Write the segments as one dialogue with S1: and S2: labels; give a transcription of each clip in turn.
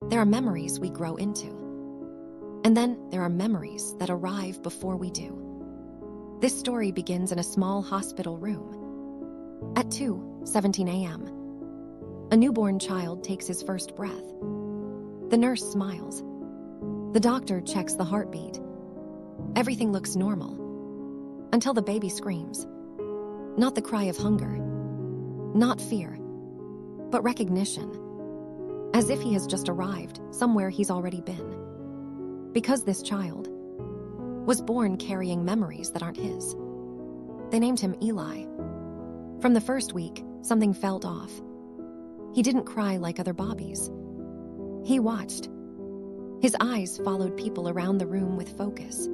S1: There are memories we grow into. And then there are memories that arrive before we do. This story begins in a small hospital room. At 2:17 a.m., a newborn child takes his first breath. The nurse smiles. The doctor checks the heartbeat. Everything looks normal, until the baby screams. Not the cry of hunger, not fear, but recognition, as if he has just arrived somewhere he's already been. Because this child was born carrying memories that aren't his. They named him Eli. From the first week, something felt off. He didn't cry like other Bobbies. He watched. His eyes followed people around the room with focus.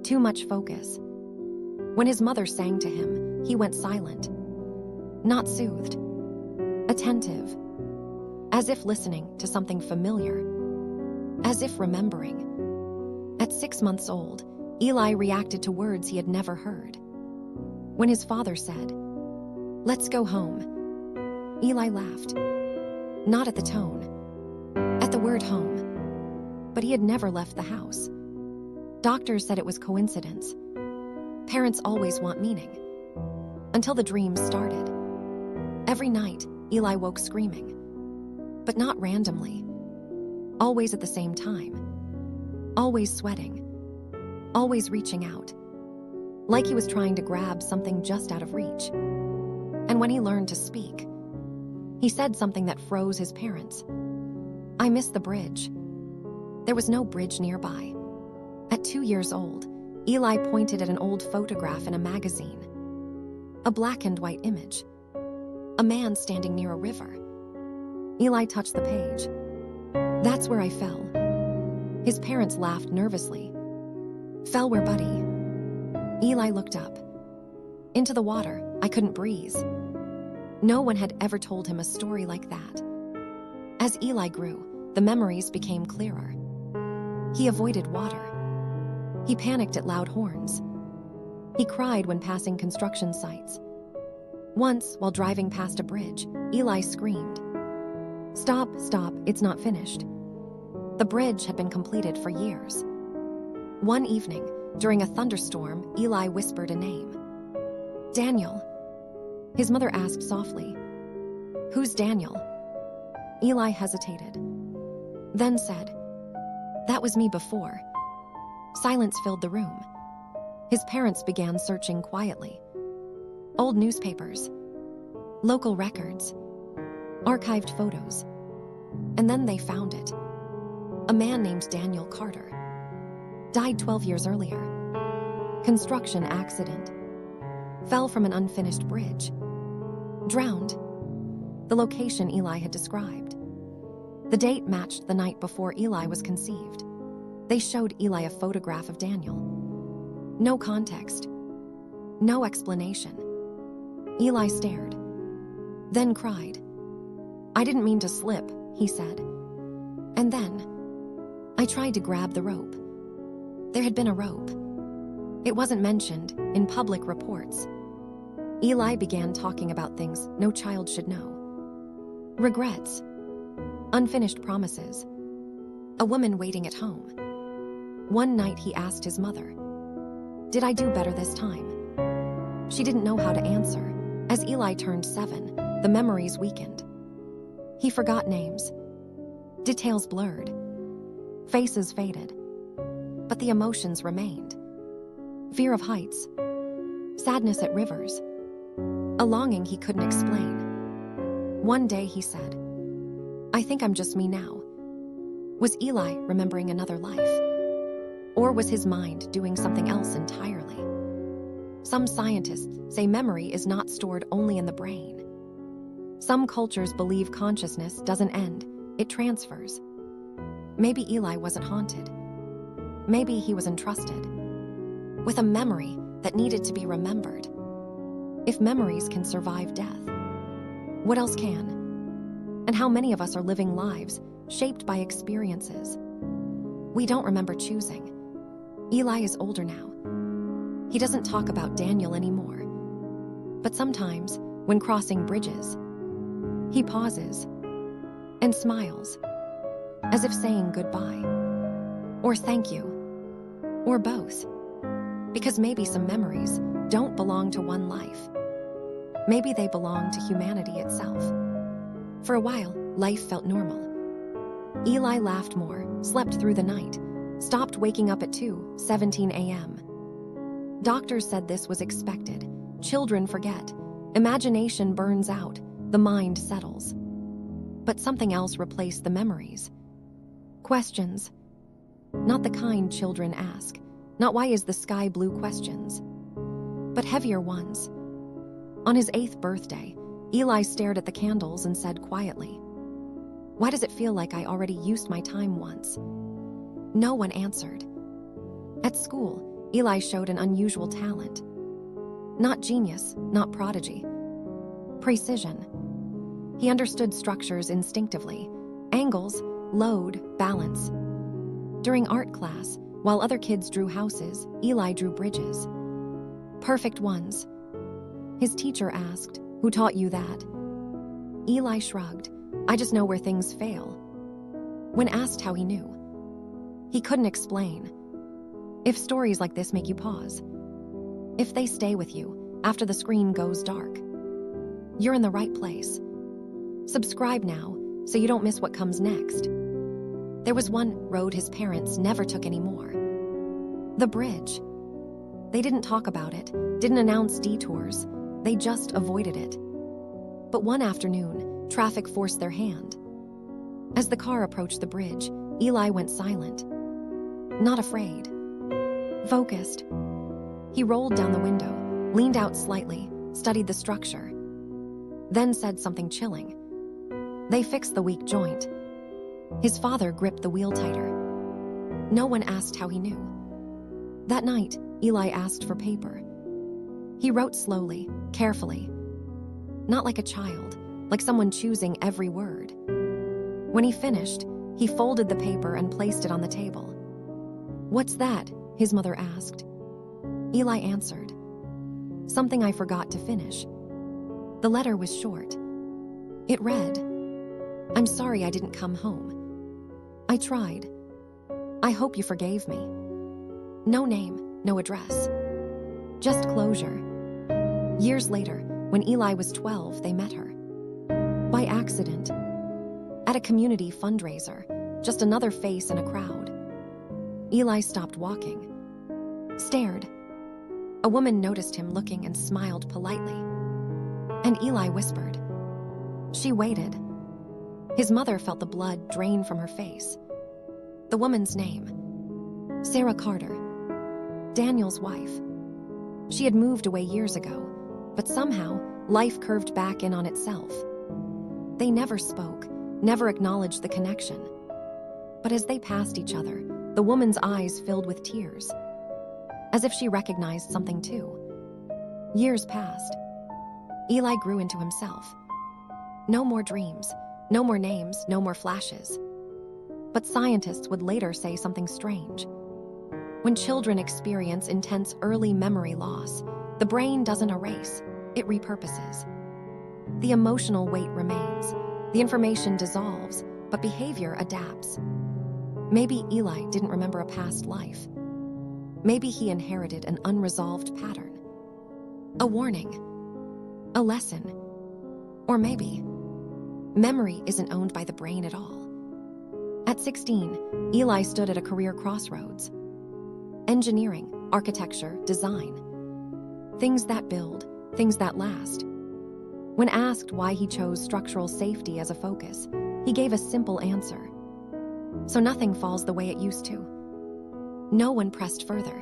S1: Too much focus. When his mother sang to him, he went silent. Not soothed. Attentive. As if listening to something familiar. As if remembering. At 6 months old, Eli reacted to words he had never heard. When his father said, "Let's go home," Eli laughed. Not at the tone, at the word home. But he had never left the house. Doctors said it was coincidence. Parents always want meaning. Until the dreams started. Every night, Eli woke screaming. But not randomly. Always at the same time. Always sweating. Always reaching out. Like he was trying to grab something just out of reach. And when he learned to speak, he said something that froze his parents. "I miss the bridge." There was no bridge nearby. At 2 years old, Eli pointed at an old photograph in a magazine. A black and white image. A man standing near a river. Eli touched the page. "That's where I fell." His parents laughed nervously. "Fell where, buddy?" Eli looked up. "Into the water. I couldn't breathe." No one had ever told him a story like that. As Eli grew, the memories became clearer. He avoided water. He panicked at loud horns. He cried when passing construction sites. Once, while driving past a bridge, Eli screamed, "Stop, stop, it's not finished." The bridge had been completed for years. One evening, during a thunderstorm, Eli whispered a name. "Daniel." His mother asked softly, "Who's Daniel?" Eli hesitated, then said, "That was me before." Silence filled the room. His parents began searching quietly. Old newspapers, local records, archived photos. And then they found it. A man named Daniel Carter. Died 12 years earlier. Construction accident. Fell from an unfinished bridge. Drowned. The location Eli had described. The date matched the night before Eli was conceived. They showed Eli a photograph of Daniel. No context. No explanation. Eli stared. Then cried. "I didn't mean to slip," he said. And then, I tried to grab the rope. There had been a rope. It wasn't mentioned in public reports. Eli began talking about things no child should know. Regrets. Unfinished promises. A woman waiting at home. One night he asked his mother, "Did I do better this time?" She didn't know how to answer. As Eli turned 7, the memories weakened. He forgot names. Details blurred. Faces faded. But the emotions remained. Fear of heights. Sadness at rivers. A longing he couldn't explain. One day he said, "I think I'm just me now." Was Eli remembering another life? Or was his mind doing something else entirely? Some scientists say memory is not stored only in the brain. Some cultures believe consciousness doesn't end, it transfers. Maybe Eli wasn't haunted. Maybe he was entrusted with a memory that needed to be remembered. If memories can survive death, what else can? And how many of us are living lives shaped by experiences we don't remember choosing? Eli is older now. He doesn't talk about Daniel anymore. But sometimes, when crossing bridges, he pauses and smiles. as if saying goodbye, or thank you, or both. Because maybe some memories don't belong to one life. Maybe they belong to humanity itself. For a while, life felt normal. Eli laughed more, slept through the night, stopped waking up at 2:17 a.m. Doctors said this was expected. Children forget. Imagination burns out. The mind settles. But something else replaced the memories. Questions. Not the kind children ask. Not why is the sky blue questions. But heavier ones. On his 8th birthday, Eli stared at the candles and said quietly, "Why does it feel like I already used my time once?" No one answered. At school, Eli showed an unusual talent. Not genius, not prodigy. Precision. He understood structures instinctively. Angles, load, balance. During art class, while other kids drew houses, Eli drew bridges. Perfect ones. His teacher asked, "Who taught you that?" Eli shrugged. "I just know where things fail." When asked how he knew, he couldn't explain. If stories like this make you pause, if they stay with you after the screen goes dark, you're in the right place. Subscribe now so you don't miss what comes next. There was one road his parents never took anymore. The bridge. They didn't talk about it, didn't announce detours. They just avoided it. But one afternoon, traffic forced their hand. As the car approached the bridge, Eli went silent. Not afraid. Focused. He rolled down the window, leaned out slightly, studied the structure. Then said something chilling. "They fixed the weak joint." His father gripped the wheel tighter. No one asked how he knew. That night, Eli asked for paper. He wrote slowly, carefully. Not like a child, like someone choosing every word. When he finished, he folded the paper and placed it on the table. "What's that?" his mother asked. Eli answered, "Something I forgot to finish." The letter was short. It read, "I'm sorry I didn't come home. I tried. I hope you forgave me." No name, no address. Just closure. Years later, when Eli was 12, they met her. By accident. At a community fundraiser, just another face in a crowd. Eli stopped walking. Stared. A woman noticed him looking and smiled politely. And Eli whispered. She waited. His mother felt the blood drain from her face. The woman's name. Sarah Carter. Daniel's wife. She had moved away years ago, but somehow, life curved back in on itself. They never spoke, never acknowledged the connection. But as they passed each other, the woman's eyes filled with tears, as if she recognized something too. Years passed. Eli grew into himself. No more dreams, no more names, no more flashes. But scientists would later say something strange. When children experience intense early memory loss, the brain doesn't erase, it repurposes. The emotional weight remains, the information dissolves, but behavior adapts. Maybe Eli didn't remember a past life. Maybe he inherited an unresolved pattern. A warning. A lesson. Or maybe memory isn't owned by the brain at all. At 16, Eli stood at a career crossroads. Engineering, architecture, design. Things that build, things that last. When asked why he chose structural safety as a focus, he gave a simple answer. So nothing falls the way it used to. No one pressed further.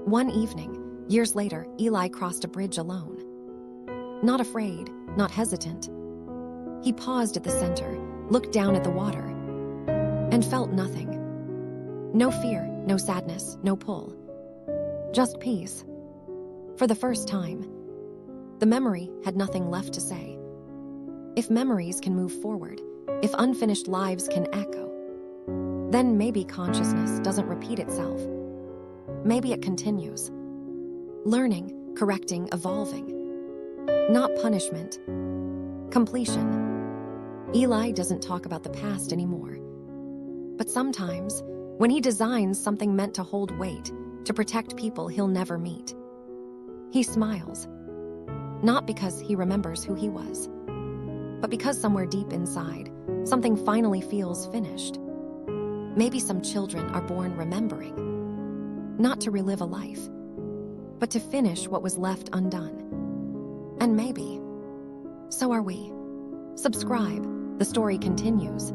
S1: One evening, years later, Eli crossed a bridge alone. Not afraid, not hesitant. He paused at the center, looked down at the water, and felt nothing. No fear, no sadness, no pull. Just peace. For the first time, the memory had nothing left to say. If memories can move forward, if unfinished lives can echo, then maybe consciousness doesn't repeat itself. Maybe it continues. Learning, correcting, evolving. Not punishment. Completion. Eli doesn't talk about the past anymore. But sometimes, when he designs something meant to hold weight, to protect people he'll never meet, he smiles. Not because he remembers who he was, but because somewhere deep inside, something finally feels finished. Maybe some children are born remembering, not to relive a life, but to finish what was left undone. And maybe, so are we. Subscribe, the story continues.